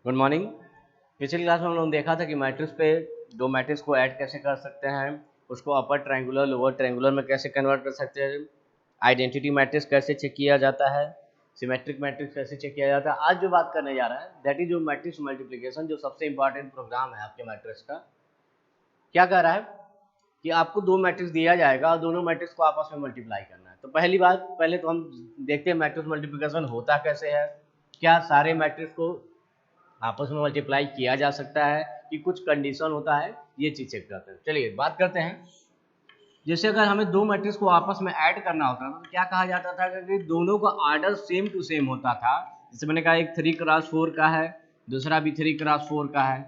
Good morning. पिछली class में हम लोगों ने देखा था कि मैट्रिक्स पे दो मैट्रिक्स को ऐड कैसे कर सकते हैं, उसको अपर ट्रायंगुलर लोअर ट्रायंगुलर में कैसे कन्वर्ट कर सकते हैं, आइडेंटिटी मैट्रिक्स कैसे चेक किया जाता है, सिमेट्रिक मैट्रिक्स कैसे चेक किया जाता है। आज जो बात करने जा रहा है दैट इज जो मैट्रिक्स मल्टीप्लिकेशन, जो सबसे इंपॉर्टेंट प्रोग्राम है आपके मैट्रिक्स का। क्या कह रहा है कि आपको दो मैट्रिक्स दिया जाएगा और दोनों मैट्रिक्स को आपस में मल्टीप्लाई करना है। तो पहली बात, पहले तो हम देखते हैं मैट्रिक्स मल्टीप्लिकेशन होता कैसे है। क्या सारे मैट्रिक्स को आपस में मल्टीप्लाई किया जा सकता है कि कुछ कंडीशन होता है, ये चीज चेक करते हैं। चलिए बात करते हैं। जैसे अगर हमें दो मैट्रिक्स को आपस में ऐड करना होता था तो क्या कहा जाता था कि दोनों का ऑर्डर सेम टू सेम होता था। जैसे मैंने कहा एक 3x4 का है, दूसरा भी 3x4 का है,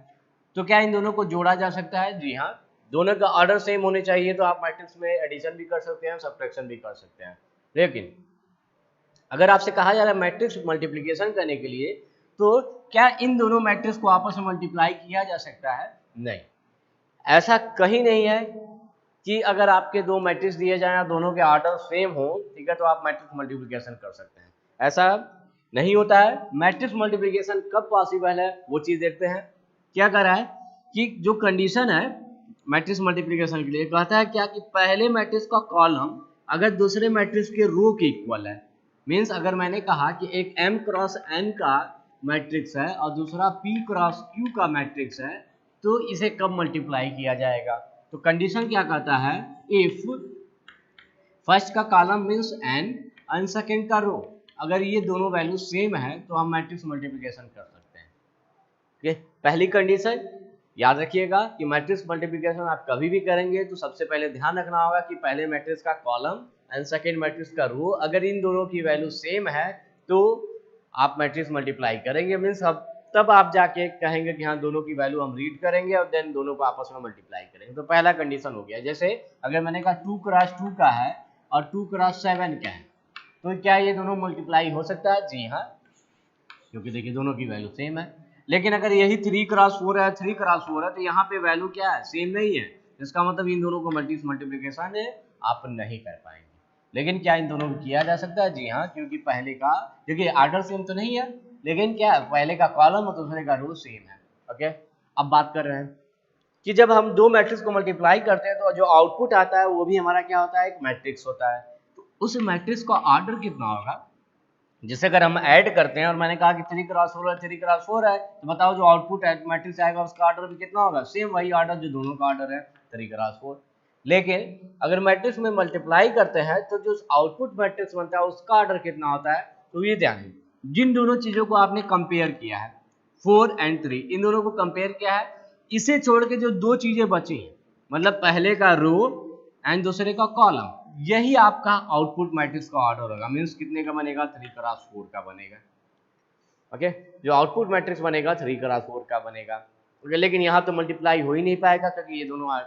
तो क्या इन दोनों को जोड़ा जा सकता है? जी हाँ, दोनों का ऑर्डर सेम होने चाहिए तो आप मैट्रिक्स में एडिशन भी कर सकते हैं, सब्ट्रैक्शन भी कर सकते हैं। लेकिन अगर आपसे कहा जा रहा है मैट्रिक्स मल्टीप्लिकेशन करने के लिए, तो क्या इन दोनों मैट्रिक्स को आपस में मल्टीप्लाई किया जा सकता है? नहीं, ऐसा कहीं नहीं है कि अगर आपके दो मैट्रिक्स दिए जाएं और दोनों के ऑर्डर सेम हो, ठीक है, तो आप मैट्रिक्स मल्टीप्लिकेशन कर सकते हैं। ऐसा नहीं होता है। मैट्रिक्स मल्टीप्लिकेशन कब पॉसिबल है वो चीज देखते हैं। क्या कर रहा है कि जो कंडीशन है मैट्रिक्स मल्टीप्लिकेशन के लिए, कहता है क्या कि पहले मैट्रिक्स का कॉलम अगर दूसरे मैट्रिक्स के रो के इक्वल है। मीन्स अगर मैंने कहा कि एक m क्रॉस n का मैट्रिक्स है और दूसरा p क्रॉस q का मैट्रिक्स है, तो इसे कब मल्टीप्लाई किया जाएगा? तो कंडीशन क्या कहता है, इफ फर्स्ट का column means n and second का रो, अगर ये दोनों वैल्यू सेम है तो हम मैट्रिक्स मल्टीप्लिकेशन कर सकते हैं। ये पहली कंडीशन। याद रखिएगा कि मैट्रिक्स मल्टीप्लिकेशन आप कभी भी करेंगे तो सबसे पहले ध्यान रखना होगा कि पहले मैट्रिक्स का कॉलम एंड सेकेंड मैट्रिक्स का रो, अगर इन दोनों की वैल्यू सेम है तो आप मैट्रिक्स मल्टीप्लाई करेंगे। मीन्स अब तब आप जाके कहेंगे कि हाँ दोनों की वैल्यू हम रीड करेंगे और देन दोनों को आपस में मल्टीप्लाई करेंगे। तो पहला कंडीशन हो गया। जैसे अगर मैंने कहा 2x2 का है और 2x7 का है, तो क्या ये दोनों मल्टीप्लाई हो सकता है? जी हाँ, क्योंकि देखिए दोनों की वैल्यू सेम है। लेकिन अगर यही 3x4 है, 3x4 है, तो यहाँ पे वैल्यू क्या है? सेम नहीं है। इसका मतलब इन दोनों को मल्टीप्लिकेशन आप नहीं कर पाएंगे। लेकिन क्या इन दोनों को किया जा सकता है? जी हाँ, क्योंकि पहले का, क्योंकि ऑर्डर सेम तो नहीं है, लेकिन क्या है, पहले का कॉलम और दूसरे का रो सेम है। ओके, अब बात कर रहे हैं कि जब हम दो मैट्रिक्स को मल्टीप्लाई करते हैं तो जो आउटपुट आता है वो भी हमारा क्या होता है? एक मैट्रिक्स होता है। तो उस मैट्रिक्स का ऑर्डर कितना होगा? जिसे अगर हम ऐड करते हैं और मैंने कहा कि 3x4 है, 3x4 है, तो बताओ जो आउटपुट मैट्रिक्स आएगा उसका ऑर्डर भी कितना होगा? सेम वही ऑर्डर जो दोनों का ऑर्डर है, 3x4। लेकिन अगर मैट्रिक्स में मल्टीप्लाई करते हैं तो जो आउटपुट मैट्रिक्स बनता है उसका ऑर्डर कितना होता है? तो ये ध्यान है, जिन दोनों चीजों को आपने कंपेयर किया है 4 एंड 3, इन दोनों को कंपेयर किया है, इसे छोड़ के जो दो चीजें बची हैं, मतलब पहले का रो एंड दूसरे का कॉलम, यही आपका आउटपुट मैट्रिक्स का ऑर्डर होगा। मीन्स कितने का बनेगा? 3x4 का बनेगा। ओके, जो आउटपुट मैट्रिक्स बनेगा 3x4 का बनेगा। ओके, लेकिन यहाँ तो मल्टीप्लाई हो ही नहीं पाएगा क्योंकि ये दोनों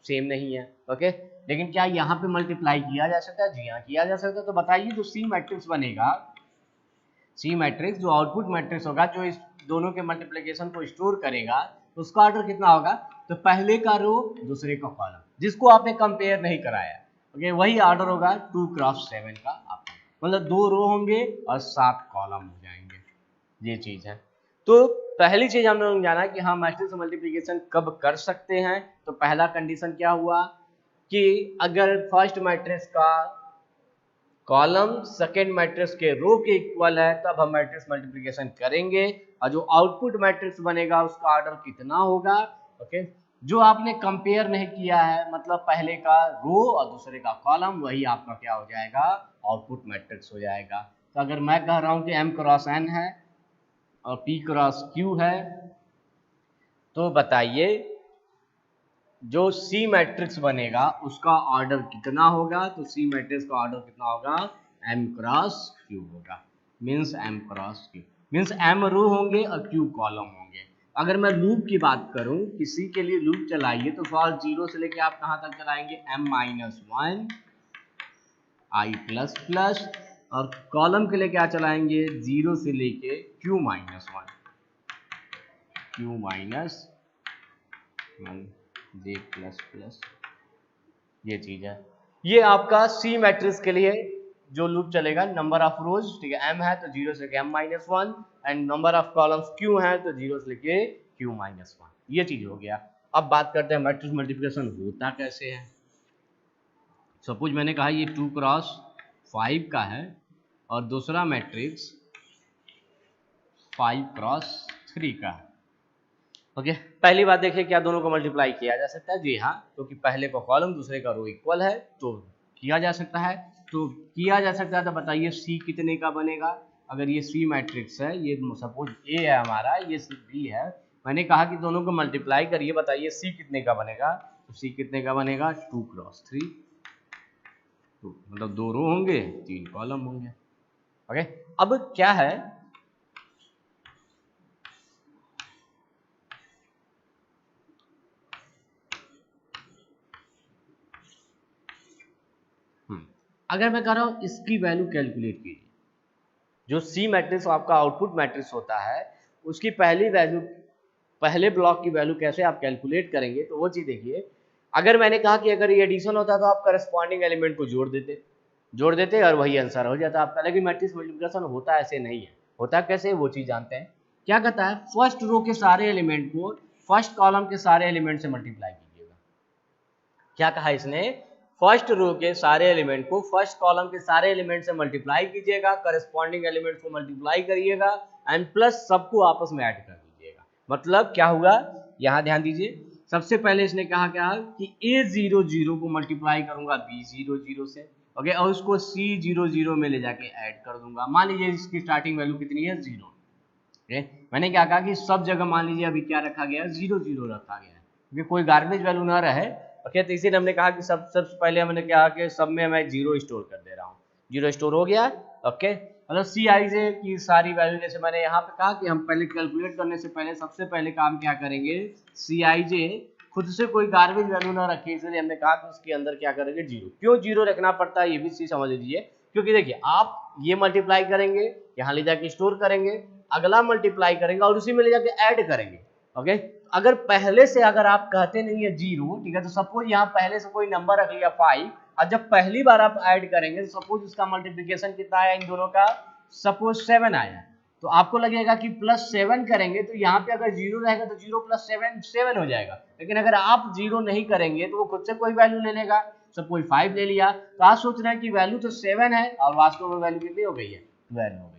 सेम नहीं है। ओके, लेकिन क्या यहाँ पे मल्टीप्लाई किया जा सकता है? जी हाँ, किया जा सकता है। तो बताइए जो सी मैट्रिक्स बनेगा, सी मैट्रिक्स जो आउटपुट मैट्रिक्स होगा, जो इस दोनों के मल्टीप्लिकेशन को स्टोर करेगा, उसका ऑर्डर कितना होगा? तो पहले का रो दूसरे का कॉलम, जिसको आपने कंपेयर नहीं कराया, ओके, वही ऑर्डर होगा 2x7 का आपका। मतलब 2 रो होंगे और 7 कॉलम हो जाएंगे। ये चीज है। तो पहली चीज हम लोग जाना कि हाँ मैट्रिक्स मल्टीप्लिकेशन कब कर सकते हैं। तो पहला कंडीशन क्या हुआ कि अगर फर्स्ट मैट्रिक्स का कॉलम सेकेंड मैट्रिक्स के रो के इक्वल है तब हम मैट्रिक्स मल्टीप्लिकेशन करेंगे, और जो आउटपुट मैट्रिक्स बनेगा उसका ऑर्डर कितना होगा? ओके, जो आपने कंपेयर नहीं किया है, मतलब पहले का रो और दूसरे का कॉलम, वही आपका क्या हो जाएगा? आउटपुट मैट्रिक्स हो जाएगा। तो अगर मैं कह रहा हूं कि m क्रॉस n है और p क्रॉस q है, तो बताइए जो सी मैट्रिक्स बनेगा उसका ऑर्डर कितना होगा? तो सी मैट्रिक्स का ऑर्डर कितना होगा? m क्रॉस q होगा। Means m cross q, means m रो होंगे और q कॉलम होंगे। अगर मैं लूप की बात करूं, किसी के लिए लूप चलाइए तो फॉर 0 से लेके आप कहां तक चलाएंगे? m-1 i प्लस प्लस, और कॉलम के लिए क्या चलाएंगे? 0 से लेके q-1, q-1 j plus plus. ये चीज है। ये आपका सी मैट्रिक्स के लिए जो लूप चलेगा नंबर ऑफ रोज, ठीक है, m है तो 0 से लेके m-1 and number of columns q है तो 0 से लेके q-1। ये चीज हो गया। अब बात करते हैं मैट्रिक्स मल्टीप्लिकेशन होता कैसे है। सपोज मैंने कहा ये 2 क्रॉस 5 का है और दूसरा मैट्रिक्स 5 क्रॉस 3 का है। ओके, पहली बात देखिए क्या दोनों को मल्टीप्लाई किया जा सकता है? जी हाँ, क्योंकि पहले का कॉलम दूसरे का रो इक्वल है तो किया जा सकता है। तो किया जा सकता है तो बताइए सी कितने का बनेगा? अगर ये सी मैट्रिक्स है, ये सपोज ए है हमारा, ये सी बी है, मैंने कहा कि दोनों को मल्टीप्लाई करिए, बताइए सी कितने का बनेगा? तो सी कितने का बनेगा? 2 क्रॉस 3, तो मतलब 2 रो होंगे 3 कॉलम होंगे। ओके, अब क्या है, अगर मैं कह रहा हूं इसकी वैल्यू कैलकुलेट कीजिए, जो सी मैट्रिक्स आपका आउटपुट मैट्रिक्स होता है उसकी पहली वैल्यू, पहले ब्लॉक की वैल्यू कैसे आप कैलकुलेट करेंगे, तो वो चीज देखिए। अगर मैंने कहा कि अगर ये एडिशन होता तो आप करस्पॉन्डिंग एलिमेंट को जोड़ देते और वही आंसर हो जाता आपका। लेकिन मैट्रिक्स मल्टीप्लिकेशन होता ऐसे नहीं है। होता कैसे, वो चीज जानते हैं। क्या कहता है, फर्स्ट रो के सारे एलिमेंट को फर्स्ट कॉलम के सारे एलिमेंट से मल्टीप्लाई कीजिएगा। क्या कहा इसने, फर्स्ट रो के सारे एलिमेंट को फर्स्ट कॉलम के सारे एलिमेंट से मल्टीप्लाई कीजिएगा, करस्पॉन्डिंग एलिमेंट को मल्टीप्लाई करिएगा एंड प्लस सबको आपस में ऐड कर दीजिएगा। मतलब क्या हुआ, यहां ध्यान दीजिए, सबसे पहले इसने कहा क्या कि a00 को मल्टीप्लाई करूंगा b00 से, ओके, और उसको c00 में ले जाके ऐड कर दूंगा। मान लीजिए इसकी स्टार्टिंग वैल्यू कितनी है, 0। मैंने क्या कहा कि सब जगह मान लीजिए अभी क्या रखा गया है, 0 रखा गया है, क्योंकि कोई गार्बेज वैल्यू ना रहे। ओके, तो इसीलिए हमने कहा कि सबसे पहले हमने क्या कि सब में मैं 0 स्टोर कर दे रहा हूँ। 0 स्टोर हो गया। ओके, मतलब Cij की सारी वैल्यू, जैसे मैंने यहाँ पे कहा कि हम पहले कैलकुलेट करने से पहले सबसे पहले काम क्या करेंगे, Cij खुद से कोई गार्बेज वैल्यू ना रखे, इसलिए हमने कहा कि उसके अंदर क्या करेंगे, 0। क्यों 0 रखना पड़ता है ये भी चीज समझ लीजिए, क्योंकि देखिए आप ये मल्टीप्लाई करेंगे, यहाँ ले जाके स्टोर करेंगे, अगला मल्टीप्लाई करेंगे और उसी में ले जाके ऐड करेंगे। ओके, अगर पहले से अगर आप कहते नहीं है 0, ठीक है, तो सपोज यहाँ पहले से कोई नंबर रख लिया 5, और जब पहली बार आप ऐड करेंगे तो सपोज उसका मल्टीप्लिकेशन कितना आया इन दोनों का, सपोज 7 आया, तो आपको लगेगा कि +7 करेंगे तो यहाँ पे अगर 0 रहेगा तो 0 + 7 7 हो जाएगा। लेकिन अगर आप 0 नहीं करेंगे तो वो खुद से कोई वैल्यू ले लेगा। सपोज 5 ले लिया, तो आप सोच रहे हैं कि वैल्यू तो 7 है और वास्तव में वैल्यू कितनी हो गई है, 12 हो गई।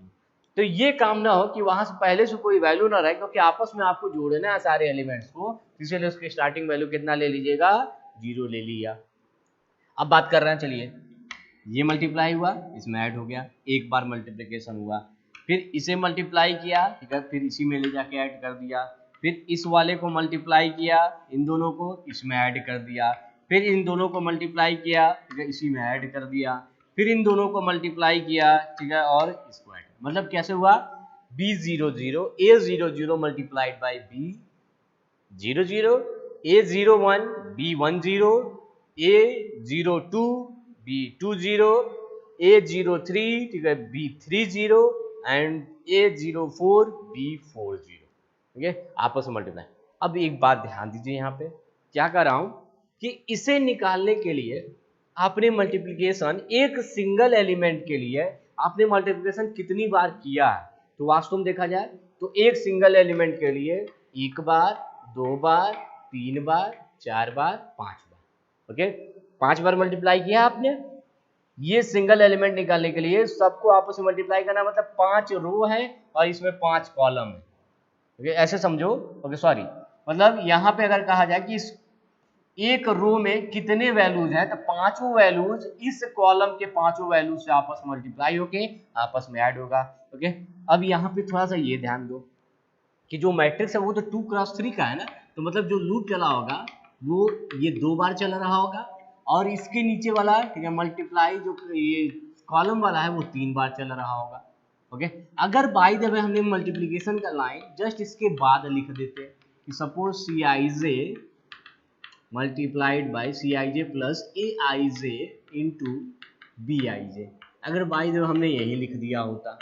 तो ये काम ना हो कि वहां से पहले से कोई वैल्यू ना रहे, क्योंकि आपस में आपको जोड़ना है सारे एलिमेंट्स को, इसीलिए उसकी स्टार्टिंग वैल्यू कितना ले लीजिएगा, 0 ले लिया। अब बात कर रहे हैं, चलिए ये मल्टीप्लाई हुआ, इसमें ऐड हो गया, एक बार मल्टीप्लिकेशन हुआ, फिर इसे मल्टीप्लाई किया, ठीक है, फिर इसी में ले जाके ऐड कर दिया, फिर इस वाले को मल्टीप्लाई किया, इन दोनों को इसमें ऐड कर दिया, फिर इन दोनों को मल्टीप्लाई किया, ठीक है, इसी में ऐड कर दिया, फिर इन दोनों को मल्टीप्लाई किया, ठीक है, और इसको ऐड। मतलब कैसे हुआ, b00 a00 multiplied by b00, a01 b10, a02 b20, a03, ठीक है, b30 एंड a04 b40। ठीक है, आपस में मल्टीप्लाई। अब एक बात ध्यान दीजिए, यहाँ पे क्या कर रहा हूं कि इसे निकालने के लिए आपने मल्टीप्लिकेशन एक सिंगल एलिमेंट के लिए आपने मल्टीप्लिकेशन कितनी बार किया है, तो वास्तव में देखा जाए तो एक सिंगल एलिमेंट के लिए 1 बार, 2 बार, 3 बार, 4 बार, 5 बार। ओके, 5 बार मल्टीप्लाई किया आपने। ये सिंगल एलिमेंट निकालने के लिए सबको आपस में मल्टीप्लाई करना, मतलब 5 रो है और इसमें 5 कॉलम है। ओके, ऐसे समझो। ओके, सॉरी, मतलब यहाँ पे अगर कहा जाए कि इस एक रो में कितने वैल्यूज हैं, तो 5 वैल्यूज इस कॉलम के 5 वैल्यूज से आपस में मल्टीप्लाई होके आपस में ऐड होगा। ओके, अब यहाँ पे थोड़ा सा ये ध्यान दो कि जो मैट्रिक्स है वो तो 2 क्रॉस 3 का है ना, तो मतलब जो लूप चला होगा वो ये 2 बार चल रहा होगा, और इसके नीचे वाला, ठीक है, मल्टीप्लाई जो ये कॉलम वाला है वो 3 बार चल रहा होगा। ओके, अगर बाय द वे हमने मल्टीप्लिकेशन का लाइन जस्ट इसके बाद लिख देते कि suppose Cij multiplied by Cij plus Aij into Bij, अगर बाय द वे हमने यही लिख दिया होता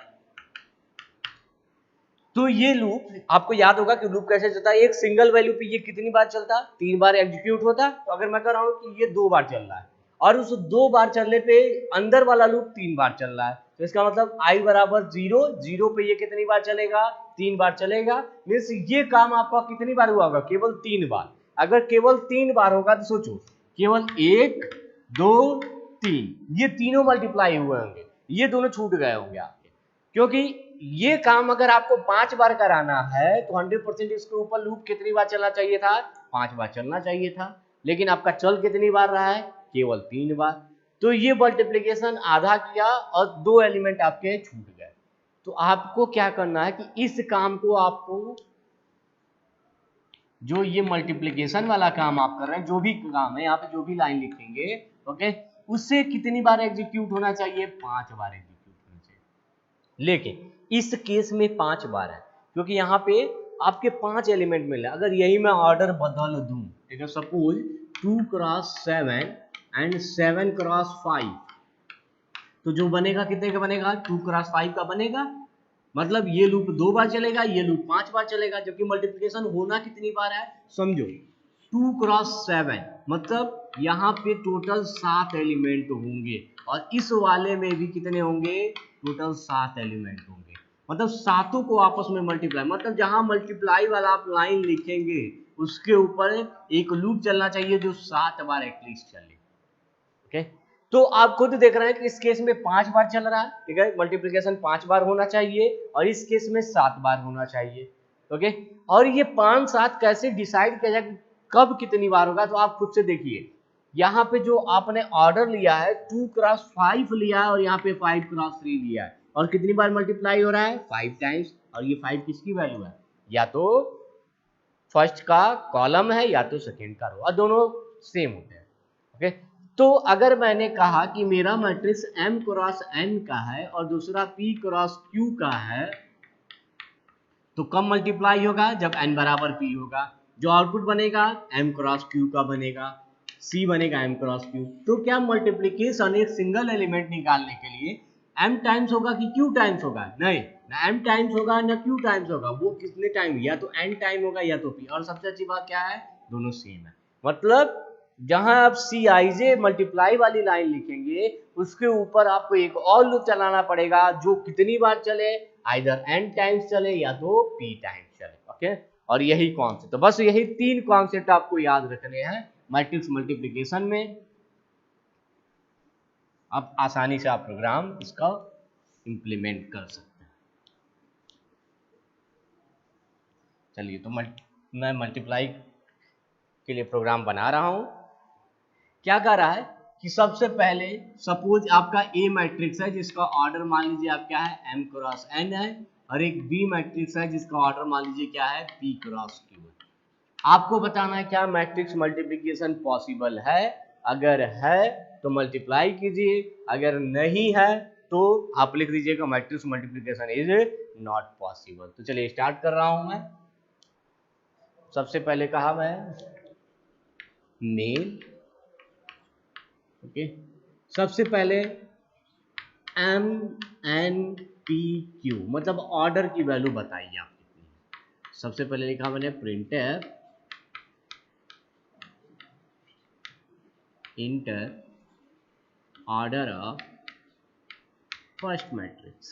तो ये लूप आपको याद होगा कि लूप कैसे चलता है, एक सिंगल वैल्यू पे ये कितनी बार चलता, 3 बार एग्जीक्यूट होता। तो अगर मैं कह रहा हूं कि ये 2 बार चल रहा है और उस 2 बार चलने पे अंदर वाला लूप 3 बार चल रहा है, तो इसका मतलब i बराबर 0, 0 पे ये कितनी बार चलेगा, 3 बार चलेगा। मीन्स ये काम आपका कितनी बार हुआ होगा, केवल 3 बार। अगर केवल 3 बार होगा तो सोचो, केवल 1 2 3 ये तीनों मल्टीप्लाई हुए होंगे, ये दोनों छूट गए होंगे आपके, क्योंकि ये काम अगर आपको 5 बार कराना है तो 100% इसके ऊपर लूप कितनी बार चलना चाहिए था, 5 बार चलना चाहिए था। लेकिन आपका चल कितनी बार रहा है, केवल 3 बार। तो ये मल्टीप्लिकेशन आधा किया और 2 एलिमेंट आपके छूट गए। तो आपको क्या करना है कि इस काम को आपको, जो ये मल्टीप्लिकेशन वाला काम आप कर रहे हैं, जो भी काम है यहाँ पे जो भी लाइन लिखेंगे, ओके, उससे कितनी बार एग्जीक्यूट होना चाहिए, 5 बार एग्जीक्यूट होना चाहिए। लेकिन इस केस में 5 बार है, क्योंकि यहाँ पे आपके 5 एलिमेंट मिले। अगर यही मैं ऑर्डर बदल दूं, ठीक है, सपोज 2 क्रॉस 7 एंड 7 क्रॉस 5, तो जो बनेगा कितने का बनेगा, 2 क्रॉस 5 का बनेगा। मतलब ये लूप 2 बार चलेगा, ये लूप 5 बार चलेगा, जबकि मल्टीप्लिकेशन होना कितनी बार है, समझो 2 क्रॉस 7 मतलब यहाँ पे टोटल 7 एलिमेंट होंगे, और इस वाले में भी कितने होंगे, टोटल 7 एलिमेंट होंगे। मतलब सातों को आपस में मल्टीप्लाई, मतलब जहां मल्टीप्लाई वाला आप लाइन लिखेंगे उसके ऊपर एक लूप चलना चाहिए जो 7 बार एटलीस्ट चले। ओके, तो आप खुद देख रहे हैं कि इस केस में 5 बार चल रहा है, ठीक है, मल्टीप्लिकेशन 5 बार होना चाहिए, और इस केस में 7 बार होना चाहिए। ओके, और ये 5 7 कैसे डिसाइड किया जाए कब कितनी बार होगा, तो आप खुद से देखिए। यहाँ पे जो आपने ऑर्डर लिया है 2 क्रॉस 5 लिया है, और यहाँ पे 5 क्रॉस 3 लिया है, और कितनी बार मल्टीप्लाई हो रहा है, 5 टाइम्स। और ये 5 किसकी वैल्यू है, या तो फर्स्ट का कॉलम है या तो सेकेंड का रो, और दोनों सेम होते हैं। ओके, तो अगर मैंने कहा कि मेरा मैट्रिक्स m क्रॉस n का है और दूसरा p क्रॉस q का है, तो कब मल्टीप्लाई होगा, जब n बराबर p होगा। जो आउटपुट बनेगा m क्रॉस q का बनेगा, c बनेगा m क्रॉस q। तो क्या मल्टीप्लिकेशन एक सिंगल एलिमेंट निकालने के लिए m टाइम्स होगा कि q टाइम्स होगा, नहीं, ना m टाइम्स होगा ना q टाइम्स होगा, वो कितने टाइम, या तो n टाइम होगा या तो p। और सबसे अच्छी बात क्या है, दोनों सेम है। मतलब जहां आप Cij मल्टीप्लाई वाली लाइन लिखेंगे उसके ऊपर आपको एक और लूप चलाना पड़ेगा जो कितनी बार चले, आइदर n टाइम्स चले या तो p टाइम्स चले। ओके, और यही कॉन्सेप्ट, तो बस यही 3 कॉन्सेप्ट आपको याद रखने हैं मैट्रिक्स मल्टीप्लिकेशन में। आप आसानी से आप प्रोग्राम इसका इंप्लीमेंट कर सकते हैं। चलिए, तो मैं मल्टीप्लाई के लिए प्रोग्राम बना रहा हूं। क्या कर रहा है कि सबसे पहले सपोज आपका ए मैट्रिक्स है जिसका ऑर्डर मान लीजिए आप क्या है, m क्रॉस n है, और एक बी मैट्रिक्स है जिसका ऑर्डर मान लीजिए क्या है, p क्रॉस q है। आपको बताना है क्या मैट्रिक्स मल्टीप्लिकेशन पॉसिबल है, अगर है तो मल्टीप्लाई कीजिए, अगर नहीं है तो आप लिख दीजिएगा matrix multiplication is not possible. तो चलिए स्टार्ट कर रहा हूं मैं। सबसे पहले कहा मैं मेल, ओके, सबसे पहले m n p q मतलब ऑर्डर की वैल्यू बताइए आप कितनी है। सबसे पहले लिखा मैंने printf inter order of first matrix.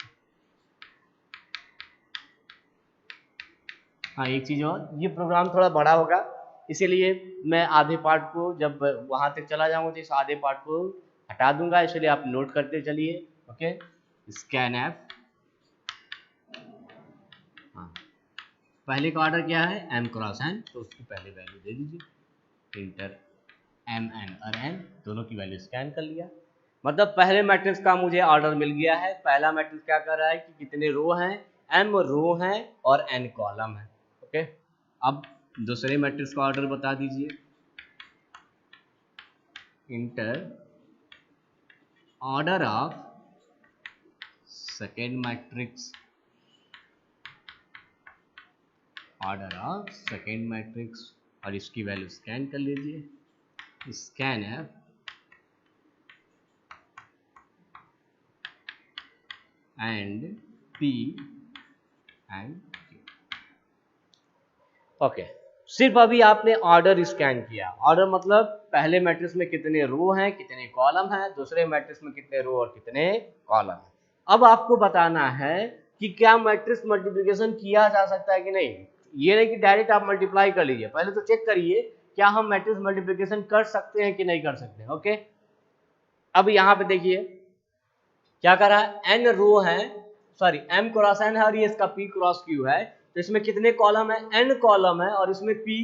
हाँ, एक चीज और, ये प्रोग्राम थोड़ा बड़ा होगा इसीलिए मैं आधे पार्ट को जब वहां तक चला जाऊंगा तो इस आधे पार्ट को हटा दूंगा, इसलिए आप नोट करते चलिए। ओके, स्कैन एफ, हाँ, पहले का ऑर्डर क्या है, m क्रॉस n, तो उसकी पहले वैल्यू दे दीजिए, इंटर m n और n दोनों की वैल्यू स्कैन कर लिया। मतलब पहले मैट्रिक्स का मुझे ऑर्डर मिल गया है। पहला मैट्रिक्स क्या कर रहा है कि कितने रो हैं, m रो हैं और n कॉलम है। ओके, अब दूसरे मैट्रिक्स का ऑर्डर बता दीजिए, inter order of second matrix, order of second matrix, और इसकी वैल्यू स्कैन कर लीजिए, scan F and p and q। Okay, सिर्फ अभी आपने ऑर्डर स्कैन किया। ऑर्डर मतलब पहले मैट्रिक्स में कितने रो हैं, कितने कॉलम हैं, दूसरे मैट्रिक्स में कितने रो और कितने कॉलम हैं। अब आपको बताना है कि क्या मैट्रिक्स मल्टीप्लिकेशन किया जा सकता है कि नहीं। ये नहीं कि डायरेक्ट आप मल्टीप्लाई कर लीजिए, पहले तो चेक करिए क्या हम मैट्रिक्स मल्टीप्लिकेशन कर सकते हैं कि नहीं कर सकते। ओके, अब यहाँ पे देखिए क्या कर रहा है, एन रो है, सॉरी एम क्रॉस एन है और ये इसका पी क्रॉस क्यू है। तो इसमें कितने कॉलम है, एन कॉलम है और इसमें पी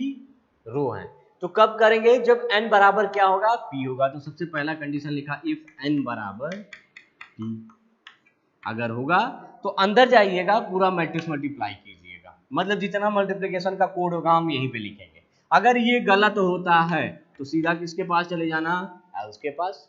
रो है। तो कब करेंगे, जब एन बराबर क्या होगा, पी होगा। तो सबसे पहला कंडीशन लिखा इफ एन बराबर पी, अगर होगा तो अंदर जाइएगा, पूरा मैट्रिक्स मल्टीप्लाई कीजिएगा, मतलब जितना मल्टीप्लिकेशन का कोड होगा हम यहीं पे लिखेंगे। अगर ये गलत होता है तो सीधा किसके पास चले जाना, एल्स के पास।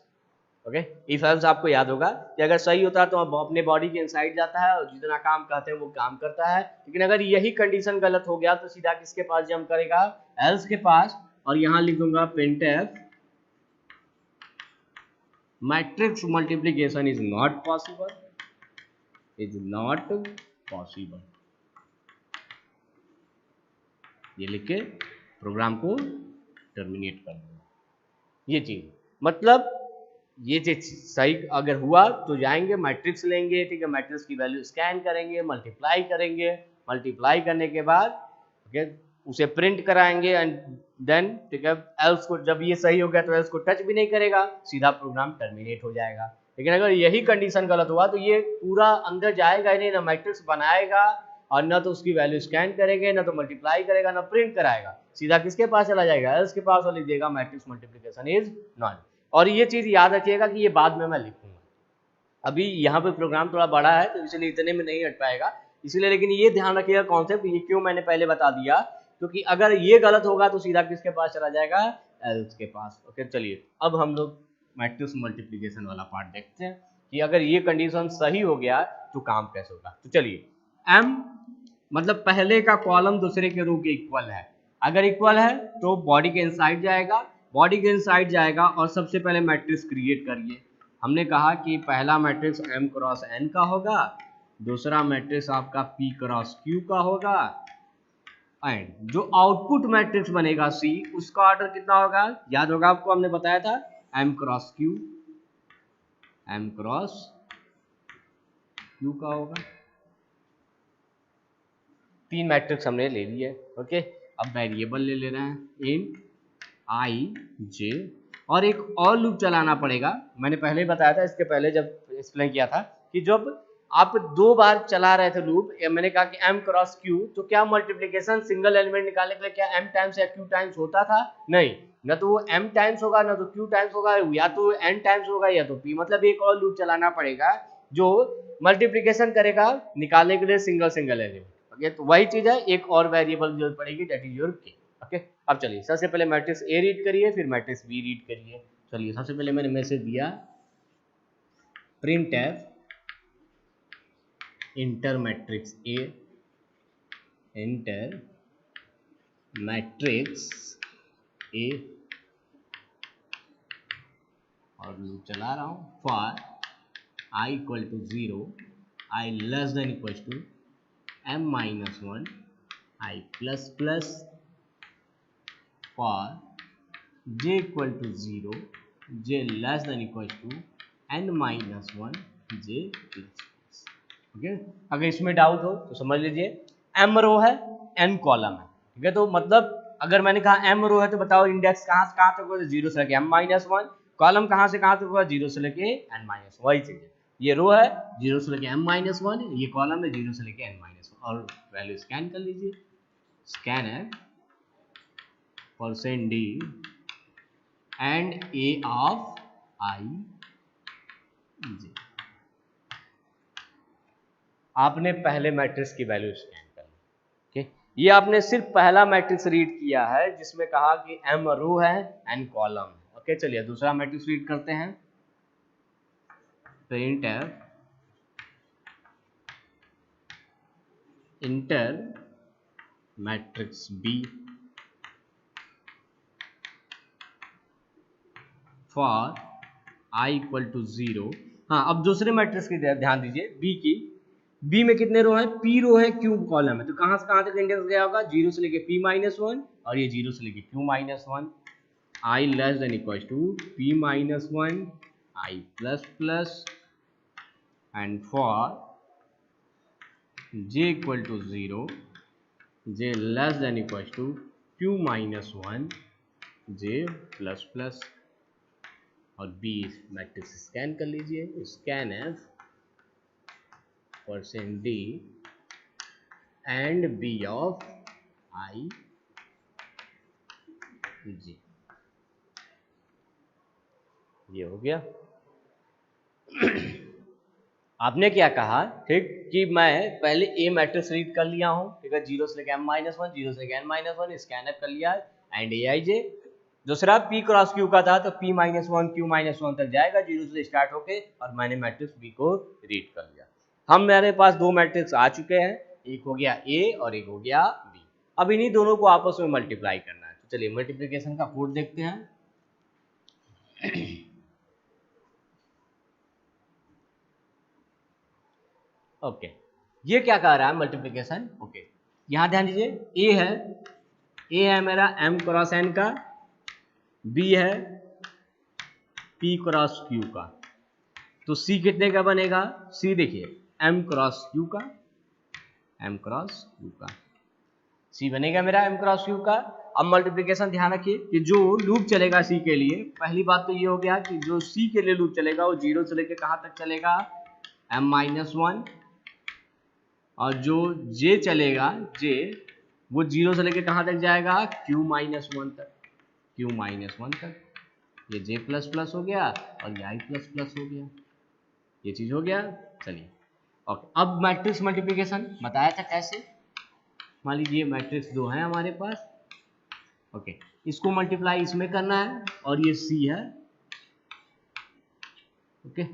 ओके, इफ एल्स आपको याद होगा कि अगर सही होता है तो अपने बॉडी के इनसाइड जाता है और जितना काम कहते हैं वो काम करता है। लेकिन अगर यही कंडीशन गलत हो गया तो सीधा किसके पास जंप करेगा, एल्स के पास। और यहां लिख दूंगा printf matrix multiplication is not possible, is not possible. ये लिख के प्रोग्राम को टर्मिनेट कर दूंगा। ये चीज मतलब ये चीज सही अगर हुआ तो जाएंगे मैट्रिक्स लेंगे, ठीक है, मैट्रिक्स की वैल्यू स्कैन करेंगे, मल्टीप्लाई करेंगे, मल्टीप्लाई करने के बाद ओके उसे प्रिंट कराएंगे एंड देन ठीक है एल्स को, जब ये सही हो गया तो एल्स को टच भी नहीं करेगा, सीधा प्रोग्राम टर्मिनेट हो जाएगा। लेकिन अगर यही कंडीशन गलत हुआ तो ये पूरा अंदर जाएगा ही नहीं, ना मैट्रिक्स बनाएगा और ना तो उसकी वैल्यू स्कैन करेंगे, ना तो मल्टीप्लाई करेगा, ना प्रिंट कराएगा, सीधा किसके पास चला जाएगा, एल्स के पास और लिख देगा मैट्रिक्स मल्टीप्लिकेशन इज नॉट। और ये चीज याद रखिएगा कि ये बाद में मैं लिखूंगा, अभी यहाँ पे प्रोग्राम थोड़ा बड़ा है तो इसलिए इतने में नहीं हट पाएगा, इसलिए। लेकिन ये ध्यान रखिएगा कॉन्सेप्ट, ये क्यों मैंने पहले बता दिया, क्योंकि अगर ये गलत होगा तो सीधा किसके पास चला जाएगा, एल्स के पास। ओके चलिए अब हम लोग मैट्रिक्स मल्टीप्लिकेशन वाला पार्ट देखते हैं कि अगर ये कंडीशन सही हो गया तो काम कैसे होगा। तो चलिए, एम मतलब पहले का कॉलम दूसरे के रो के इक्वल है, अगर इक्वल है तो बॉडी के इनसाइड जाएगा, बॉडी के इनसाइड जाएगा और सबसे पहले मैट्रिक्स क्रिएट करिए। हमने कहा कि पहला मैट्रिक्स m क्रॉस n का होगा, दूसरा मैट्रिक्स आपका p क्रॉस q का होगा, एंड जो आउटपुट मैट्रिक्स बनेगा c उसका ऑर्डर कितना होगा, याद होगा आपको, हमने बताया था m cross q, m cross q का होगा। तीन मैट्रिक्स हमने ले लिए। ओके, अब वेरिएबल ले ले रहे हैं इन आई जे, और एक और लूप चलाना पड़ेगा। मैंने पहले ही बताया था, इसके पहले जब एक्सप्लेन किया था कि जब आप दो बार चला रहे थे लूप, मैंने कहा कि m क्रॉस q, तो क्या मल्टीप्लिकेशन सिंगल एलिमेंट निकालने के लिए क्या m टाइम्स या q टाइम्स होता था, नहीं, ना तो वो m टाइम्स होगा ना तो q टाइम्स होगा, या तो n टाइम्स होगा या तो p, मतलब एक और लूप चलाना पड़ेगा जो मल्टीप्लिकेशन करेगा निकालने के लिए सिंगल सिंगल एलिमेंट। ओके, तो वही चीज है, एक और वेरिएबल की जरूरत पड़ेगी, that is your k। Okay, अब चलिए सबसे पहले मैट्रिक्स ए रीड करिए, फिर मैट्रिक्स बी रीड करिए। चलिए सबसे पहले मैंने मैसेज दिया printf enter matrix A, enter matrix A, और लूप चला रहा हूं for i equal to 0, i less than equal to m minus 1, i plus plus, for j equal to 0, j less than equal to n minus 1, j plus। Okay, अगर इसमें doubt हो तो समझ लीजिए m रो है n कॉलम है, ठीक है, तो मतलब अगर मैंने कहा m रो है तो बताओ इंडेक्स कहाँ से कहाँ तक होगा, 0 से लेके m माइनस 1, कॉलम कहाँ से कहाँ तक होगा, 0 से लेके n माइनस, वही चीज है, ये रो है 0 से लेके m माइनस 1, ये कॉलम है 0 से लेके n माइनस 1, और वैल्यू स्कैन कर लीजिए, स्कैन है percent d and a of I j। आपने पहले मैट्रिक्स की वैल्यू स्कैन कर ली। ओके, ये आपने सिर्फ पहला मैट्रिक्स रीड किया है जिसमें कहा कि m रो है n कॉलम है। ओके, चलिए दूसरा मैट्रिक्स रीड करते हैं, printf enter matrix B for i equal to 0। हाँ, अब दूसरे मैट्रिक्स की ध्यान दीजिए b की, बी में कितने रो है, पी रो है, क्यू कॉलम है, तो कहां से कहां तक इंडेक्स गया होगा, 0 से लेके p माइनस 1 और ये 0 से लेके q minus 1, i less than equal to p minus 1 i plus plus and for j equal to 0 j less than equal to q minus 1 j plus plus. और b मैट्रिक्स स्कैन कर लीजिए, scan as percent d and b of i j, ये हो गया। आपने क्या कहा, ठीक, कि मैं पहले ए मैट्रिक्स रीड कर लिया हूं, ठीक है, 0 से लेकर m माइनस 1, 0 से लेकर n माइनस 1 स्कैन कर लिया एंड ए आई जे। दूसरा p क्रॉस q का था तो p माइनस 1 q माइनस 1 तक जाएगा 0 से स्टार्ट होके, और मैंने मैट्रिक्स b को रीड कर लिया। हम मेरे पास दो मैट्रिक्स आ चुके हैं, एक हो गया a और एक हो गया b। अब इन्हीं दोनों को आपस में मल्टीप्लाई करना है, तो चलिए मल्टीप्लिकेशन का कोड देखते हैं। ओके, ये क्या कह रहा है मल्टीप्लिकेशन। ओके, यहां ध्यान दीजिए, ए है मेरा m क्रॉस n का, b है p क्रॉस q का, तो c कितने का बनेगा, c देखिए m क्रॉस q का, m क्रॉस q का, c बनेगा मेरा m क्रॉस q का। अब मल्टीप्लिकेशन ध्यान रखिए कि जो लूप चलेगा c के लिए, पहली बात तो ये हो गया कि जो c के लिए लूप चलेगा वो 0 से लेकर कहां तक चलेगा, m माइनस 1, और जो j चलेगा j वो 0 से लेके कहां तक जाएगा, q माइनस 1 तक, q माइनस 1 तक। ये j प्लस प्लस हो गया और ये i प्लस प्लस हो गया, ये चीज हो गया। चलिए ओके, अब मैट्रिक्स मल्टीप्लिकेशन बताया था कैसे। मान लीजिए मैट्रिक्स दो है हमारे पास, ओके, इसको मल्टीप्लाई इसमें करना है और ये c है, ओके,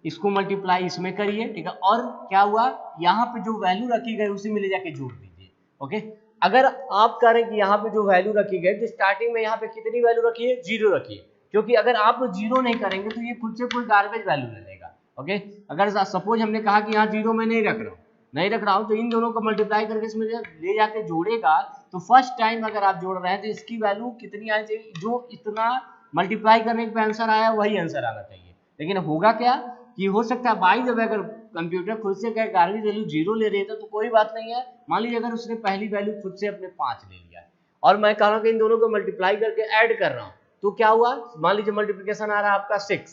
इसको मल्टीप्लाई इसमें करिए, ठीक है, और क्या हुआ, यहाँ पे जो वैल्यू रखी गई उसी में ले जाके जोड़ दीजिए। ओके, अगर आप करें कि यहाँ पे जो वैल्यू रखी गई तो स्टार्टिंग में यहाँ पे कितनी वैल्यू रखी है, 0 रखी है, क्योंकि अगर आप 0 नहीं करेंगे तो ये खुद से कोई गार्बेज वैल्यू ले लेगा। ओके, अगर सपोज हमने कहा कि यहाँ 0 मैं नहीं रख रहा हूँ तो इन दोनों को मल्टीप्लाई करके इसमें ले जाके जोड़ेगा, तो फर्स्ट टाइम अगर आप जोड़ रहे हैं तो इसकी वैल्यू कितनी आनी चाहिए, जो इतना मल्टीप्लाई करने पे आंसर आया वही आंसर आना चाहिए। लेकिन होगा क्या कि हो सकता है बाई जब अगर कंप्यूटर खुद से क्या गार्बेज वैल्यू 0 ले रही था तो कोई बात नहीं है, मान लीजिए अगर उसने पहली वैल्यू खुद से अपने 5 ले लिया और मैं कह रहा हूँ कि इन दोनों को मल्टीप्लाई करके ऐड कर रहा हूँ, तो क्या हुआ, मान लीजिए मल्टीप्लिकेशन आ रहा है आपका 6,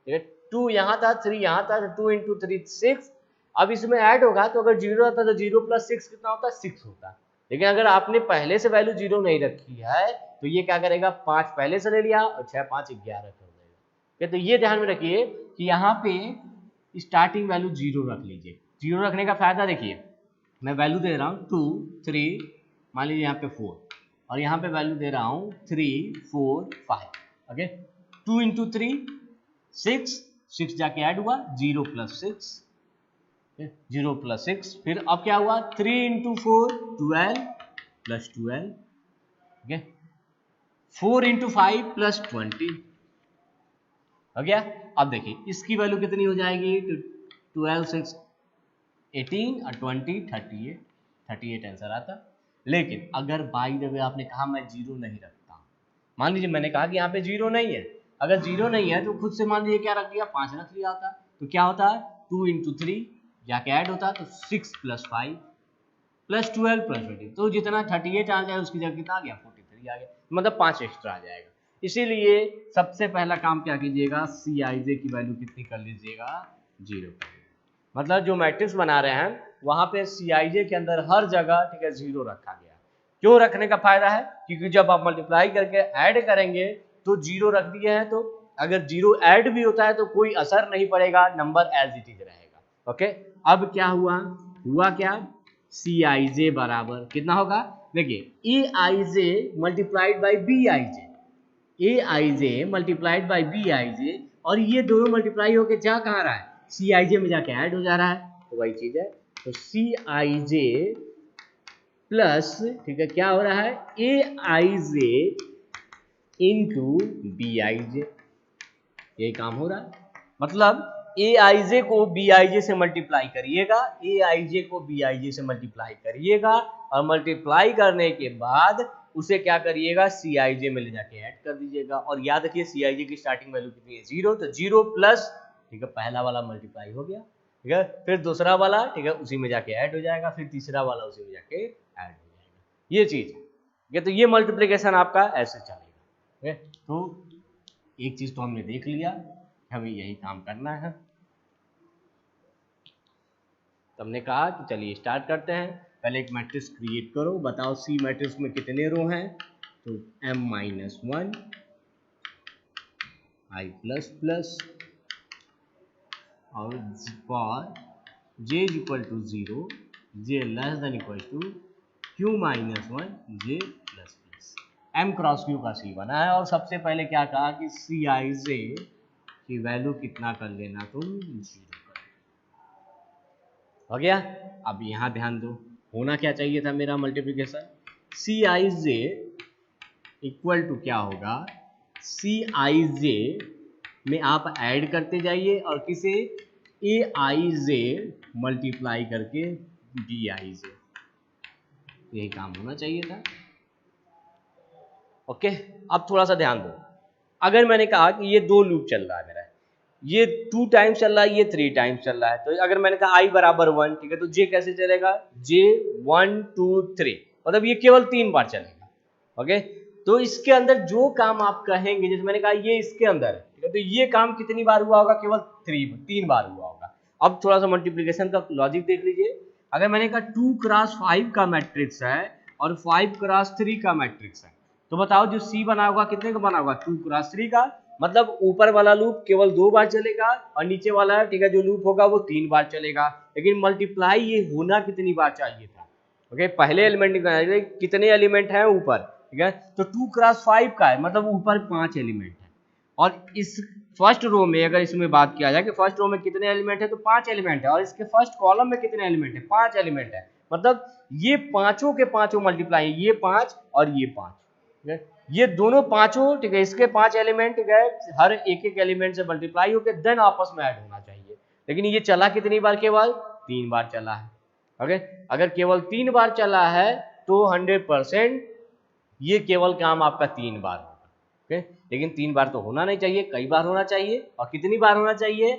ठीक है, 2 यहाँ था 3 यहाँ था, 2 इंटू 3 6। अब इसमें ऐड होगा तो अगर 0 आता तो 0 प्लस 6 कितना होता, 6 होता। लेकिन अगर आपने पहले से वैल्यू 0 नहीं रखी है तो ये क्या करेगा, 5 पहले से ले लिया और 6 5 11 कर देगा। तो ये ध्यान में रखिए कि यहाँ पे स्टार्टिंग वैल्यू 0 रख लीजिए। 0 रखने का फायदा देखिए, मैं वैल्यू दे रहा हूँ 2 3, मान लीजिए यहाँ पे 4, और यहाँ पे वैल्यू दे रहा हूँ 3 4 5। ओके, 2 इंटू 3 6, 6 जाके ऐड हुआ, 0 प्लस 6, 0 प्लस 6, फिर अब क्या हुआ 3 into 4 12 plus 12, okay, 4 into 5 plus 20 हो गया। अब देखिए इसकी वैल्यू कितनी हो जाएगी, 12 6 18 और 20 38 आंसर आता। लेकिन अगर बाई द वे आपने कहा मैं 0 नहीं रखता, मान लीजिए मैंने कहा कि यहाँ पे 0 नहीं है, अगर 0 नहीं है तो खुद से मान लीजिए क्या रख दिया, 5 रख लिया होता, तो क्या होता है 2 इंटू 3 जाके ऐड होता तो 6 प्लस 5 प्लस 12 प्लस 20, तो जितना 38 आ जाए उसकी जगह कितना आ गया 43 आ गया, मतलब 5 एक्स्ट्रा आ जाएगा। इसीलिए सबसे पहला काम क्या कीजिएगा, Cij की वैल्यू कितनी कर लीजिएगा, 0 कर लीजिएगा। मतलब जो मैट्रिक्स बना रहे हैं वहां पे Cij के अंदर हर जगह, ठीक है, 0 रखा गया। क्यों रखने का फायदा है, क्योंकि जब आप मल्टीप्लाई करके ऐड करेंगे तो 0 रख दिए हैं, तो अगर 0 ऐड भी होता है तो कोई असर नहीं पड़ेगा, नंबर एज इट इज रहेगा। ओके, अब क्या हुआ क्या, Cij बराबर कितना होगा, देखिए Aij multiplied by Bij, multiplied by Bij, और ये दोनों मल्टीप्लाई होके जा कहाँ रहा है, Cij में जाके ऐड हो जा रहा है, तो वही चीज है। तो Cij प्लस, ठीक है, क्या हो रहा है, Aij इंटू Bij, ये काम हो रहा है। मतलब ए आई जे को बी आई जे से मल्टीप्लाई करिएगा, ए आई जे को बी आई जे से मल्टीप्लाई करिएगा और मल्टीप्लाई करने के बाद उसे क्या करिएगा, सी आई जे में ले जाके ऐड कर दीजिएगा। और याद रखिए सी आई जे की स्टार्टिंग वैल्यू कितनी है, 0, तो 0 प्लस, ठीक है, पहला वाला मल्टीप्लाई हो गया, ठीक है, फिर दूसरा वाला, ठीक है, उसी में जाके ऐड हो जाएगा, फिर तीसरा वाला उसी में जाके ऐड हो जाएगा, ये चीज है। तो ये मल्टीप्लिकेशन आपका ऐसे चलेगा, ठीक है। तो एक चीज तो हमने देख लिया, हमें यही काम करना है। तो हमने कहा कि चलिए स्टार्ट करते हैं। पहले एक मैट्रिक्स क्रिएट करो, बताओ सी मैट्रिक्स में कितने रो हैं, तो m-1 i प्लस प्लस और for j is equal to 0, j less than equal to q-1 j plus plus, m cross q का c बना है। और सबसे पहले क्या कहा कि सी आई जे की वैल्यू कितना कर लेना तुम, 0 कर, हो गया। अब यहाँ ध्यान दो, होना क्या चाहिए था मेरा multiplication, C I J equal to क्या होगा, सी आई जे में आप ऐड करते जाइए और किसे, ए आई जे मल्टीप्लाई करके डी आई जे, यही काम होना चाहिए था। ओके, अब थोड़ा सा ध्यान दो, अगर मैंने कहा कि ये 2 लूप चल रहा है मेरा, ये 2 टाइम्स चल रहा है, ये 3 टाइम्स चल रहा है, तो अगर मैंने कहा i बराबर 1, ठीक है, तो j कैसे चलेगा, j 1 2 3, मतलब ये केवल 3 बार चलेगा। ओके, तो इसके अंदर जो काम आप कहेंगे, जैसे मैंने कहा ये इसके अंदर है, ठीक है, तो ये काम कितनी बार हुआ होगा, केवल 3 बार हुआ होगा। अब थोड़ा सा मल्टीप्लिकेशन का लॉजिक देख लीजिए, अगर मैंने कहा 2 क्रॉस 5 का मैट्रिक्स है और 5 क्रॉस 3 का मैट्रिक्स है, तो बताओ जो C बना होगा कितने का बना होगा, 2 क्रॉस 3 का, मतलब ऊपर वाला लूप केवल 2 बार चलेगा और नीचे वाला, ठीक है, जो लूप होगा वो 3 बार चलेगा। लेकिन मल्टीप्लाई ये होना कितनी बार चाहिए था, ओके, पहले एलिमेंट कितने एलिमेंट हैं ऊपर, ठीक है, तो 2 क्रॉस 5 का है, मतलब ऊपर 5 एलिमेंट है। और इस फर्स्ट रो में अगर इसमें बात किया जाए कि फर्स्ट रो में कितने एलिमेंट है, तो 5 एलिमेंट है, और इसके फर्स्ट कॉलम में कितने एलिमेंट है, 5 एलिमेंट है, मतलब ये पांचों के पांचों मल्टीप्लाई, ये 5 और ये 5, ठीक है, ये दोनों पांचों, ठीक है, इसके 5 एलिमेंट, ठीक है, हर एक एलिमेंट से मल्टीप्लाई होकर देन आपस में ऐड होना चाहिए। लेकिन ये चला कितनी बार, केवल 3 बार चला है। ओके, अगर केवल 3 बार चला है तो 100% ये केवल काम आपका 3 बार होगा। ओके, लेकिन 3 बार तो होना नहीं चाहिए, कई बार होना चाहिए। और कितनी बार होना चाहिए,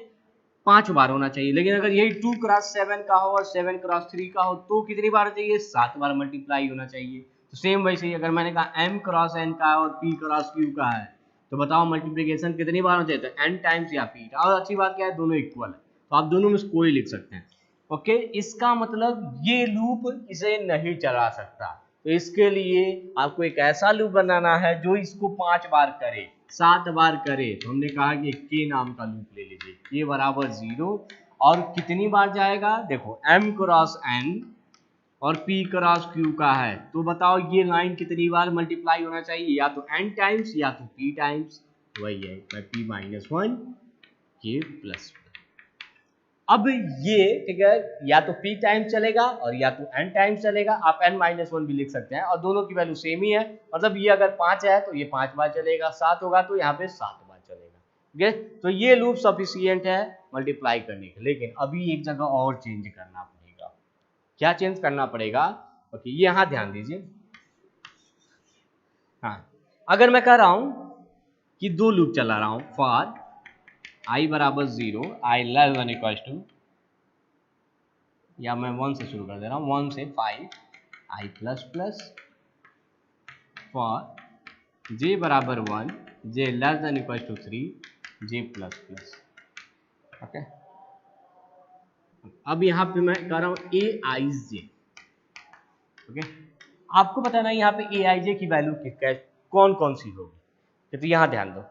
5 बार होना चाहिए। लेकिन अगर यही 2 क्रॉस 7 का हो और 7 क्रॉस 3 का हो तो कितनी बार चाहिए, 7 बार मल्टीप्लाई होना चाहिए। तो सेम वैसे ही अगर मैंने कहा m क्रॉस n का और p क्रॉस q का है, तो बताओ मल्टीप्लिकेशन कितनी बार होना चाहिए, तो n टाइम्स या p। और अच्छी बात क्या है, दोनों इक्वल है, तो आप दोनों में से कोई लिख सकते हैं। ओके, इसका मतलब ये लूप इसे नहीं चला सकता, तो इसके लिए आपको एक ऐसा लूप बनाना है जो इसको 5 बार करे, 7 बार करे। तो हमने कहा कि k नाम का लूप ले लीजिए, k बराबर 0, और कितनी बार जाएगा, देखो m क्रॉस n और p क्रॉस q का है, तो बताओ ये लाइन कितनी बार मल्टीप्लाई होना चाहिए, या तो n टाइम्स या तो p टाइम्स, वही है p माइनस 1 k प्लस। अब ये, ठीक है, या तो p टाइम्स चलेगा और या तो n टाइम्स चलेगा, आप n माइनस 1 भी लिख सकते हैं, और दोनों की वैल्यू सेम ही है। मतलब ये अगर 5 है तो ये 5 बार चलेगा, 7 होगा तो यहाँ पे 7 बार चलेगा। ठीक है, तो ये लूप सफिशिएंट है मल्टीप्लाई करने के। लेकिन अभी एक जगह और चेंज करना पड़ेगा। क्या चेंज करना पड़ेगा, ओके, ये यहाँ ध्यान दीजिए। हाँ, अगर मैं कह रहा हूं कि 2 लूप चला रहा हूं, फॉर i बराबर 0, i less than equal to, या मैं 1 से शुरू कर दे रहा हूँ, 1 से 5 i plus plus, for j बराबर 1, j less than equal to 3, j plus plus. Okay, अब यहाँ पे मैं कर रहा हूँ ए आई जे। ओके, आपको बताना है यहाँ पे ए आई जे की वैल्यू कौन कौन सी होगी। तो यहाँ ध्यान दो,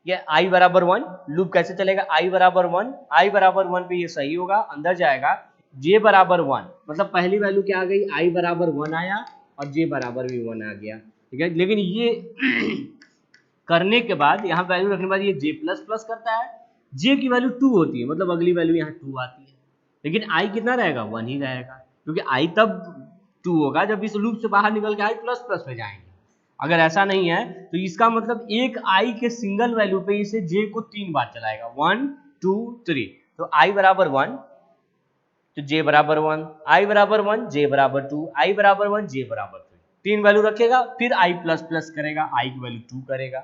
ये i बराबर 1 लूप कैसे चलेगा, i बराबर 1, i बराबर 1 पे ये सही होगा, अंदर जाएगा, j बराबर 1, मतलब पहली वैल्यू क्या आ गई, i बराबर 1 आया और j बराबर भी 1 आ गया। ठीक है, लेकिन ये करने के बाद यहाँ वैल्यू रखने के बाद ये j प्लस प्लस करता है, j की वैल्यू 2 होती है, मतलब अगली वैल्यू यहाँ 2 आती है। लेकिन i कितना रहेगा, 1 ही रहेगा, क्योंकि i तब 2 होगा जब इस लूप से बाहर निकल के i प्लस प्लस में जाएंगे। अगर ऐसा नहीं है तो इसका मतलब एक i के सिंगल वैल्यू पे इसे j को 3 बार चलाएगा, 1 2 3, तो i बराबर 1 तो j बराबर 1, i बराबर 1 j बराबर 2, i बराबर 1 j बराबर 3, तीन वैल्यू रखेगा, फिर i प्लस प्लस करेगा, i की वैल्यू 2 करेगा,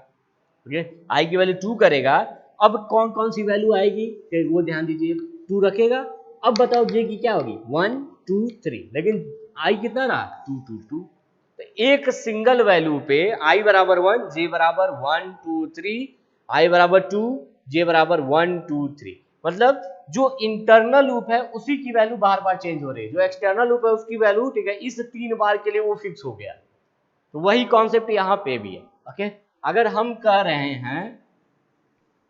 ओके i की वैल्यू 2 करेगा। अब कौन कौन सी वैल्यू आएगी वो ध्यान दीजिए, 2 रखेगा। अब बताओ j की क्या होगी 1 2 3, लेकिन i कितना रहा 2 2 2, तो एक सिंगल वैल्यू पे i बराबर 1 j बराबर 1 2 3, i बराबर 2 j बराबर 1 2 3, मतलब जो इंटरनल लूप है उसी की वैल्यू बार बार चेंज हो रही है, जो एक्सटर्नल लूप है उसकी वैल्यू ठीक है इस 3 बार के लिए वो फिक्स हो गया। तो वही कॉन्सेप्ट यहाँ पे भी है। ओके, अगर हम कह रहे हैं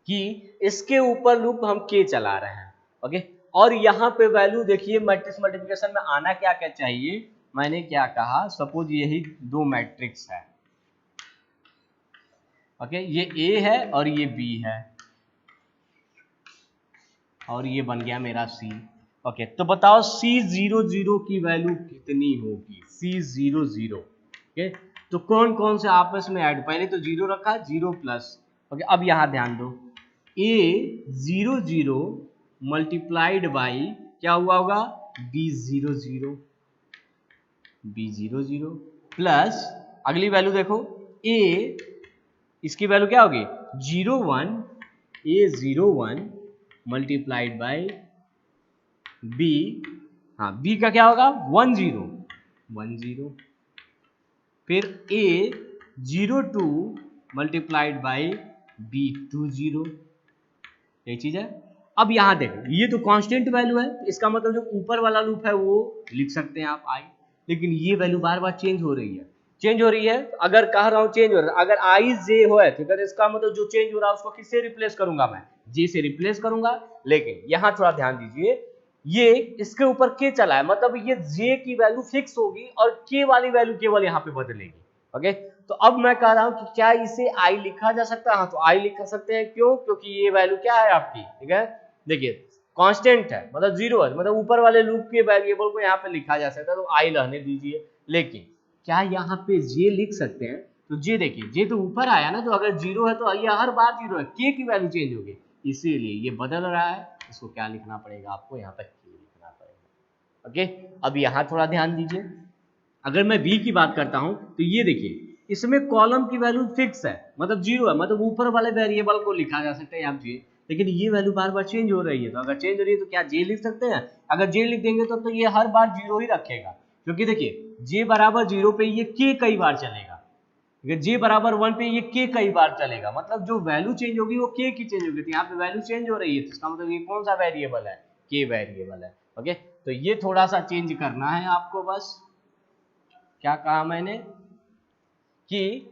कि इसके ऊपर लूप हम के चला रहे हैं, ओके, और यहाँ पे वैल्यू देखिए मैट्रिक्स मल्टीप्लिकेशन में आना क्या क्या चाहिए, मैंने क्या कहा, सपोज यही दो मैट्रिक्स है, ओके, ये ए है और ये बी है और ये बन गया मेरा सी। ओके, तो बताओ C00 की वैल्यू कितनी होगी, C00, ओके, तो कौन कौन से आपस में ऐड, पहले तो 0 रखा, 0 प्लस, ओके, अब यहां ध्यान दो, A00 मल्टीप्लाइड बाई क्या हुआ होगा B00, B00 प्लस अगली वैल्यू देखो A, इसकी वैल्यू क्या होगी 01, A01 मल्टीप्लाइड बाई B, हाँ B का क्या होगा 10, फिर A02 मल्टीप्लाइड बाई B20, यही चीज है। अब यहां देखो ये तो कांस्टेंट वैल्यू है, तो इसका मतलब जो ऊपर वाला लूप है वो लिख सकते हैं आप आई, लेकिन ये वैल्यू बार बार चेंज हो रही है, अगर कह रहा हूं चेंज हो रहा है, अगर आई जे हो है तो इसका मतलब जो चेंज हो रहा है उसको किससे रिप्लेस करूंगा, मैं जे से रिप्लेस करूंगा। लेकिन यहां थोड़ा ध्यान दीजिए, ये इसके ऊपर के चला है, मतलब ये जे की वैल्यू फिक्स होगी और के वाली वैल्यू केवल यहाँ पे बदलेगी। ओके, तो अब मैं कह रहा हूं कि क्या इसे आई लिखा जा सकता है, हाँ तो आई लिख सकते हैं, क्यों, क्योंकि ये वैल्यू क्या है आपकी, ठीक है, देखिए कांस्टेंट है, मतलब 0 है, मतलब ऊपर वाले लूप के वेरिएबल को यहाँ पे लिखा जा सकता है, तो आई रहने दीजिए। लेकिन क्या यहाँ पे जे लिख सकते हैं, तो जे देखिए जे तो ऊपर आया ना, तो अगर 0 है तो ये हर बार 0 है, के की वैल्यू चेंज होगी, इसीलिए ये बदल रहा है, इसको क्या लिखना पड़ेगा आपको, यहाँ पे के लिखना पड़ेगा। ओके, अब यहाँ थोड़ा ध्यान दीजिए, अगर मैं बी की बात करता हूं तो ये देखिए इसमें कॉलम की वैल्यू फिक्स है, मतलब 0 है, मतलब ऊपर वाले वेरिएबल को लिखा जा सकता है यहाँ जे, लेकिन ये वैल्यू बार बार चेंज हो रही है, तो अगर चेंज हो रही है तो क्या जे लिख सकते हैं, अगर जे लिख देंगे तो ये हर बार 0 ही रखेगा, क्योंकि देखिए जे बराबर 0 पे ये के कई बार चलेगा, जे बराबर 1 पे ये के कई बार चलेगा, मतलब जो वैल्यू चेंज होगी वो के की चेंज होगी, तो यहाँ पे वैल्यू चेंज हो रही है, तो इसका मतलब ये कौन सा वेरिएबल है, के वेरिएबल है। ओके, तो ये थोड़ा सा चेंज करना है आपको, बस क्या कहा मैंने कि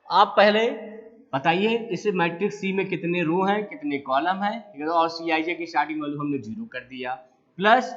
आप पहले बताइए इस मैट्रिक्स सी में कितने रो हैं कितने कॉलम हैं, ठीक है, और सी आई जे की स्टार्टिंग वैल्यू हमने 0 कर दिया, प्लस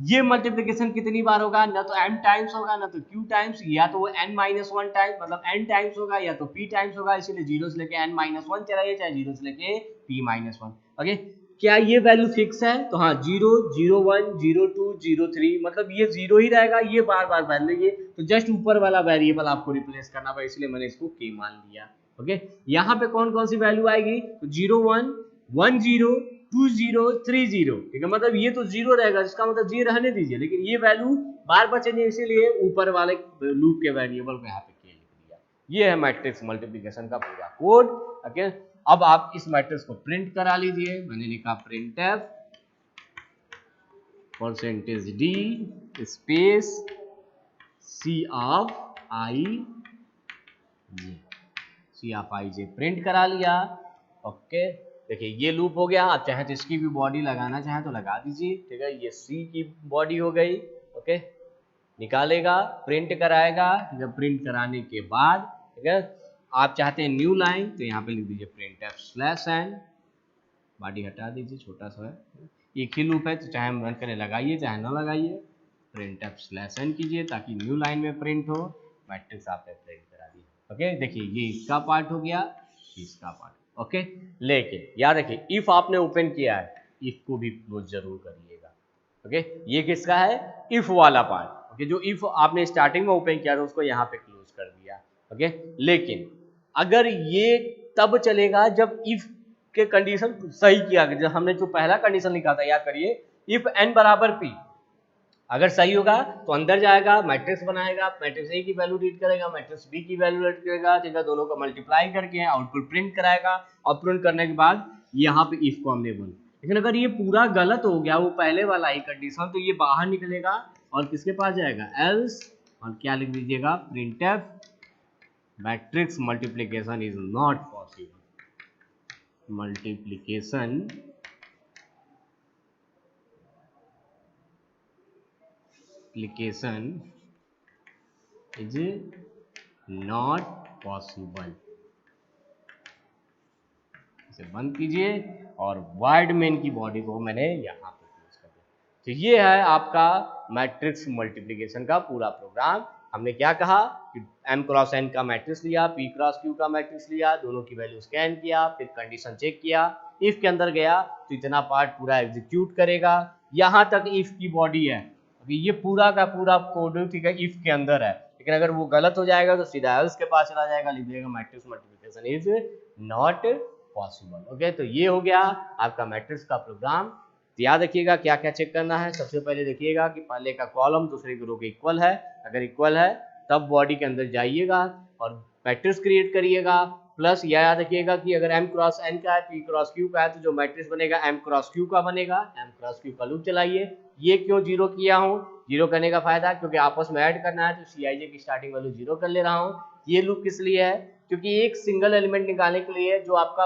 ये मल्टीप्लिकेशन कितनी बार होगा, ना तो m टाइम्स होगा ना तो q टाइम्स, या तो वो n माइनस 1 टाइम्स मतलब n टाइम्स होगा, या तो p टाइम्स होगा, इसीलिए 0 से लेके n माइनस 1 चलाइए, चाहे 0 से लेके p माइनस 1। ओके, क्या ये वैल्यू फिक्स है, तो हाँ 0 0 1 0 2 0 3, मतलब ये 0 ही रहेगा, ये बार बार बदलेंगे, तो जस्ट ऊपर वाला वेरिएबल आपको रिप्लेस करना पड़ेगा, इसलिए मैंने इसको k मान लिया। ओके, यहाँ पे कौन कौन सी वैल्यू आएगी, तो 0 1 1 0 2 0 3 0, ठीक है, मतलब ये तो 0 रहेगा, इसका मतलब जी रहने दीजिए, लेकिन ये वैल्यू बार बार चेंज, इसीलिए ऊपर वाले लूप के वेरिएबल को यहाँ पे के लिख दिया। ये है मैट्रिक्स मल्टीप्लिकेशन का पूरा कोड। ओके, अब आप इस मैट्रिक्स को प्रिंट करा लीजिए, मैंने लिखा printf %d space c of i j print करा लिया। ओके, देखिए ये लूप हो गया, आप चाहे तो इसकी भी बॉडी लगाना चाहे तो लगा दीजिए, ठीक है, ये सी की बॉडी हो गई। ओके, निकालेगा प्रिंट कराएगा, ठीक है, प्रिंट कराने के बाद ठीक है आप चाहते हैं न्यू लाइन, तो यहाँ पे लिख दीजिए printf स्लैश n, बॉडी हटा दीजिए, छोटा सा है, एक ही लूप है तो चाहे हम रन करें लगाइए चाहे ना लगाइए, printf स्लैश n कीजिए ताकि न्यू लाइन में प्रिंट हो, मैट्रिक्स आपने प्रिंट करा दी। ओके, देखिए ये इसका पार्ट हो गया, इसका पार्ट। ओके, लेकिन याद रखिए इफ आपने ओपन किया है इफ को भी क्लोज जरूर करिएगा। ओके, ये किसका है, इफ वाला पार्ट। ओके, जो इफ आपने स्टार्टिंग में ओपन किया था उसको यहाँ पे क्लोज कर दिया। ओके, लेकिन अगर ये तब चलेगा जब इफ के कंडीशन सही किया गया। हमने जो पहला कंडीशन लिखा था याद करिए, इफ n बराबर p, अगर सही होगा तो अंदर जाएगा, मैट्रिक्स बनाएगा, मैट्रिक्स ए की वैल्यू रीड करेगा, मैट्रिक्स बी की वैल्यू रीड करेगा, ठीक है, दोनों को मल्टीप्लाई करके आउटपुट प्रिंट कराएगा, और प्रिंट करने के बाद यहाँ पे इफ को हमने बोला। लेकिन अगर ये पूरा गलत हो गया, वो पहले वाला ही कंडीशन, तो ये बाहर निकलेगा और किसके पास जाएगा, एल्स, और क्या लिख दीजिएगा, printf matrix multiplication is not possible, multiplication is not possible. इसे बंद कीजिए और वाइड मेन की बॉडी को मैंने यहाँ पे क्लोज कर दिया। तो ये है आपका मैट्रिक्स मल्टीप्लिकेशन का पूरा प्रोग्राम। हमने क्या कहा कि m क्रॉस n का मैट्रिक्स लिया, p क्रॉस q का मैट्रिक्स लिया, दोनों की वैल्यू स्कैन किया, फिर कंडीशन चेक किया, इफ के अंदर गया तो इतना पार्ट पूरा एग्जीक्यूट करेगा, यहाँ तक इफ की बॉडी है। अभी ये पूरा का पूरा कोड, ठीक है, इफ के अंदर है, लेकिन अगर वो गलत हो जाएगा तो सीधा एल्स के पास चला जाएगा, लिख देगा matrix multiplication is not possible. Okay, तो ये हो गया आपका मैट्रिक्स का प्रोग्राम। याद रखिएगा क्या क्या चेक करना है। सबसे पहले देखिएगा कि पहले का कॉलम दूसरे के रो के इक्वल है, अगर इक्वल है तब बॉडी के अंदर जाइएगा और मैट्रिक्स क्रिएट करिएगा। प्लस याद रखिएगा कि अगर m क्रॉस n का है, p क्रॉस q का है, तो जो मैट्रिक्स बनेगा m क्रॉस q का बनेगा। m क्रॉस q का लूप चलाइए। ये क्यों जीरो किया हूँ, जीरो करने का फायदा क्योंकि आपस में ऐड करना है, तो Cij की स्टार्टिंग वैल्यू जीरो कर ले रहा हूँ। ये लूप किस लिए है, क्योंकि एक सिंगल एलिमेंट निकालने के लिए जो आपका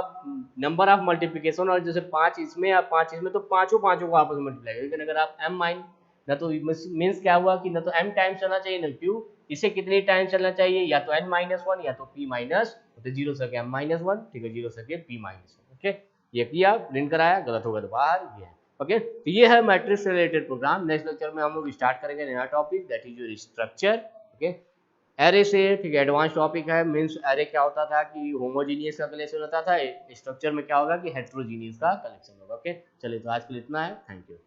नंबर ऑफ मल्टीप्लिकेशन, और जैसे 5 इसमें या 5 इसमें, तो पांचों को आपस में मल्टीप्लाई। लेकिन अगर आप m माइन, ना तो मीन्स क्या हुआ कि ना तो m टाइम्स चलना चाहिए ना q, इसे कितनी टाइम चलना चाहिए, या तो n-1 या तो p माइनस, तो 0 से m-1, ठीक है, 0 से p-1। ओके, ये किया, प्रिंट कराया, गलत होगा तो बाहर, ये है। ओके, तो ये है मैट्रिक्स से रिलेटेड प्रोग्राम। नेक्स्ट लेक्चर में हम लोग स्टार्ट करेंगे नया topic, that is your structure. Okay, array से, ठीक है, एडवांस टॉपिक है। मीन्स एरे क्या होता था कि होमोजीनियस का कलेक्शन होता था, स्ट्रक्चर में क्या होगा कि हेट्रोजीनियस का कलेक्शन होगा। ओके, चलिए तो आज के लिए इतना है, थैंक यू।